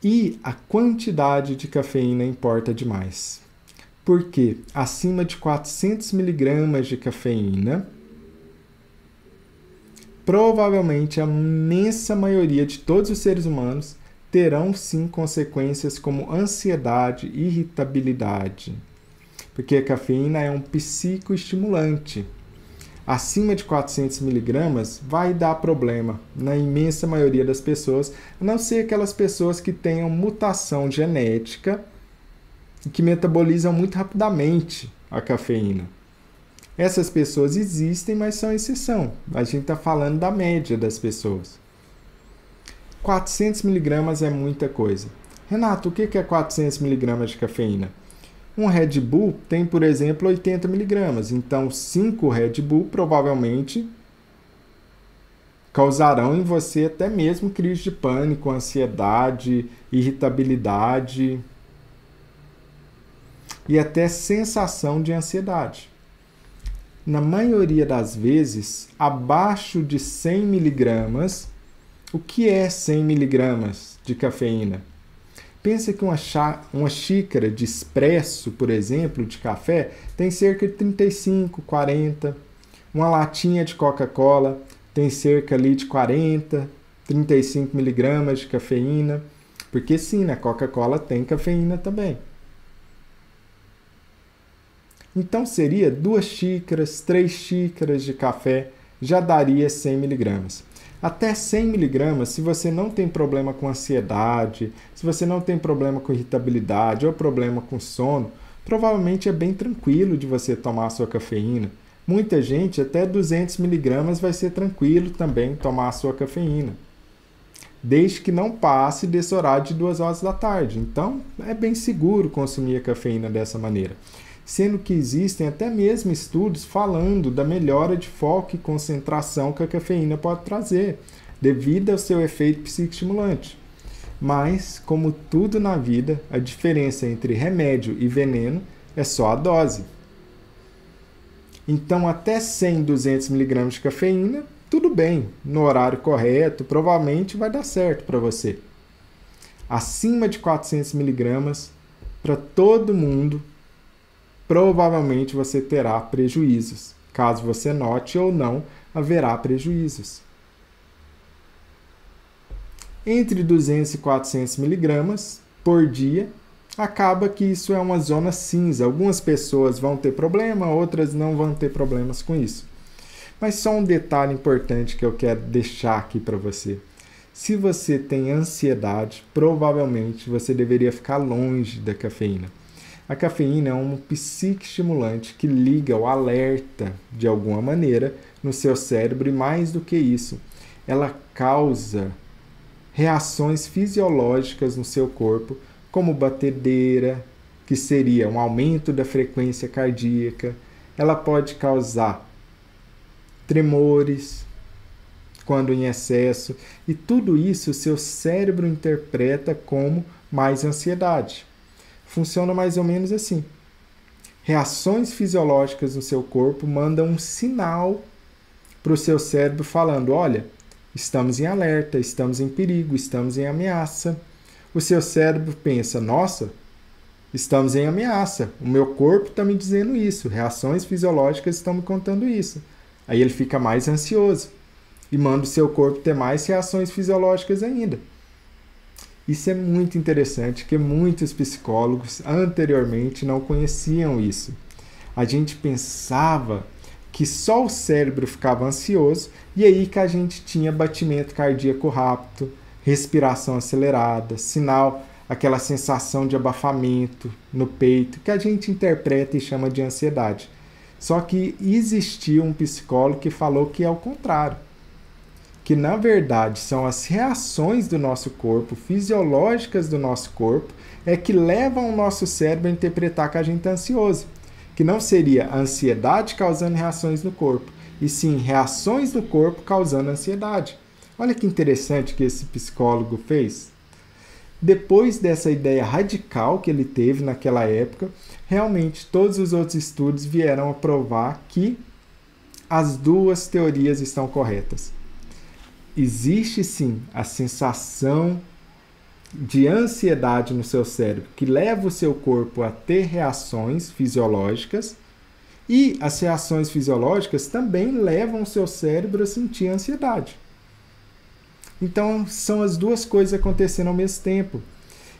E a quantidade de cafeína importa demais. Porque acima de 400 miligramas de cafeína, provavelmente a imensa maioria de todos os seres humanos terão sim consequências como ansiedade e irritabilidade. Porque a cafeína é um psicoestimulante. Acima de 400 miligramas vai dar problema na imensa maioria das pessoas, a não ser aquelas pessoas que tenham mutação genética e que metabolizam muito rapidamente a cafeína. Essas pessoas existem, mas são exceção. A gente está falando da média das pessoas. 400 miligramas é muita coisa. Renato, o que é 400 miligramas de cafeína? Um Red Bull tem, por exemplo, 80 miligramas. Então, 5 Red Bull provavelmente causarão em você até mesmo crise de pânico, ansiedade, irritabilidade e até sensação de ansiedade. Na maioria das vezes, abaixo de 100 miligramas, o que é 100 miligramas de cafeína? Pensa que uma xícara de espresso, por exemplo, de café, tem cerca de 35, 40. Uma latinha de Coca-Cola tem cerca ali de 40, 35 miligramas de cafeína. Porque sim, na Coca-Cola tem cafeína também. Então seria 2 xícaras, 3 xícaras de café, já daria 100 miligramas. Até 100 miligramas, se você não tem problema com ansiedade, se você não tem problema com irritabilidade ou problema com sono, provavelmente é bem tranquilo de você tomar a sua cafeína. Muita gente, até 200 miligramas vai ser tranquilo também tomar a sua cafeína. Desde que não passe desse horário de 2 horas da tarde. Então, é bem seguro consumir a cafeína dessa maneira. Sendo que existem até mesmo estudos falando da melhora de foco e concentração que a cafeína pode trazer, devido ao seu efeito psicoestimulante. Mas, como tudo na vida, a diferença entre remédio e veneno é só a dose. Então, até 100, 200 mg de cafeína, tudo bem, no horário correto, provavelmente vai dar certo para você. Acima de 400 mg, para todo mundo, provavelmente você terá prejuízos. Caso você note ou não, haverá prejuízos. Entre 200 e 400 miligramas por dia, acaba que isso é uma zona cinza. Algumas pessoas vão ter problema, outras não vão ter problemas com isso. Mas só um detalhe importante que eu quero deixar aqui para você. Se você tem ansiedade, provavelmente você deveria ficar longe da cafeína. A cafeína é um psicoestimulante que liga o alerta, de alguma maneira, no seu cérebro e, mais do que isso, ela causa reações fisiológicas no seu corpo, como batedeira, que seria um aumento da frequência cardíaca. Ela pode causar tremores quando em excesso, e tudo isso o seu cérebro interpreta como mais ansiedade. Funciona mais ou menos assim. Reações fisiológicas no seu corpo mandam um sinal para o seu cérebro falando: olha, estamos em alerta, estamos em perigo, estamos em ameaça. O seu cérebro pensa: nossa, estamos em ameaça, o meu corpo está me dizendo isso, reações fisiológicas estão me contando isso. Aí ele fica mais ansioso e manda o seu corpo ter mais reações fisiológicas ainda. Isso é muito interessante, porque muitos psicólogos anteriormente não conheciam isso. A gente pensava que só o cérebro ficava ansioso e aí que a gente tinha batimento cardíaco rápido, respiração acelerada, sinal, aquela sensação de abafamento no peito, que a gente interpreta e chama de ansiedade. Só que existiu um psicólogo que falou que é o contrário. Que na verdade são as reações do nosso corpo, fisiológicas do nosso corpo, é que levam o nosso cérebro a interpretar que a gente está ansioso. Que não seria a ansiedade causando reações no corpo, e sim reações no corpo causando ansiedade. Olha que interessante que esse psicólogo fez. Depois dessa ideia radical que ele teve naquela época, realmente todos os outros estudos vieram a provar que as duas teorias estão corretas. Existe sim a sensação de ansiedade no seu cérebro, que leva o seu corpo a ter reações fisiológicas, e as reações fisiológicas também levam o seu cérebro a sentir ansiedade. Então, são as duas coisas acontecendo ao mesmo tempo.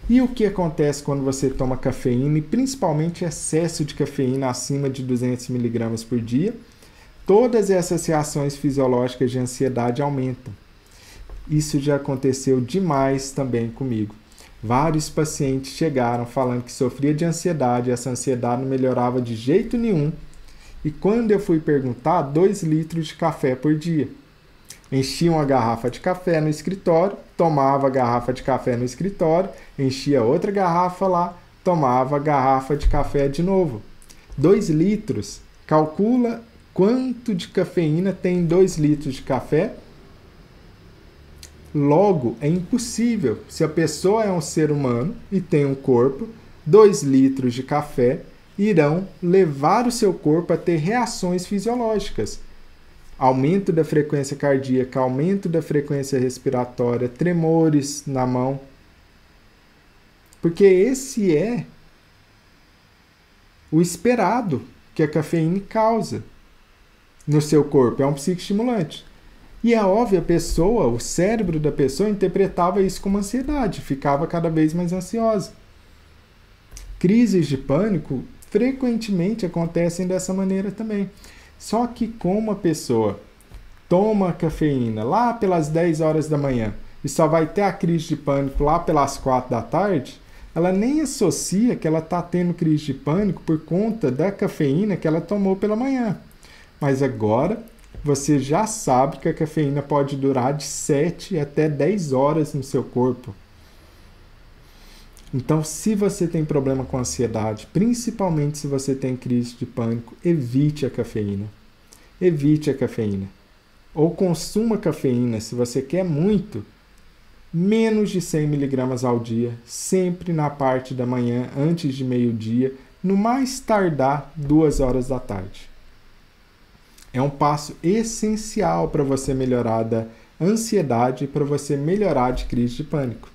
E o que acontece quando você toma cafeína, e principalmente excesso de cafeína acima de 200 mg por dia? Todas essas reações fisiológicas de ansiedade aumentam. Isso já aconteceu demais também comigo. Vários pacientes chegaram falando que sofria de ansiedade, essa ansiedade não melhorava de jeito nenhum. E quando eu fui perguntar, 2 litros de café por dia. Enchia uma garrafa de café no escritório, tomava a garrafa de café no escritório, enchia outra garrafa lá, tomava a garrafa de café de novo. 2 litros. Calcula quanto de cafeína tem 2 litros de café. Logo, é impossível. Se a pessoa é um ser humano e tem um corpo, 2 litros de café irão levar o seu corpo a ter reações fisiológicas. Aumento da frequência cardíaca, aumento da frequência respiratória, tremores na mão. Porque esse é o esperado que a cafeína causa no seu corpo. É um psicoestimulante. E é óbvio, a pessoa, o cérebro da pessoa interpretava isso como ansiedade, ficava cada vez mais ansiosa. Crises de pânico frequentemente acontecem dessa maneira também. Só que como a pessoa toma cafeína lá pelas 10 horas da manhã e só vai ter a crise de pânico lá pelas 4 da tarde, ela nem associa que ela está tendo crise de pânico por conta da cafeína que ela tomou pela manhã. Mas agora você já sabe que a cafeína pode durar de 7 até 10 horas no seu corpo. Então, se você tem problema com ansiedade, principalmente se você tem crise de pânico, evite a cafeína. Evite a cafeína. Ou consuma cafeína, se você quer muito, menos de 100 mg ao dia, sempre na parte da manhã, antes de meio-dia, no mais tardar 2 horas da tarde. É um passo essencial para você melhorar da ansiedade e para você melhorar de crise de pânico.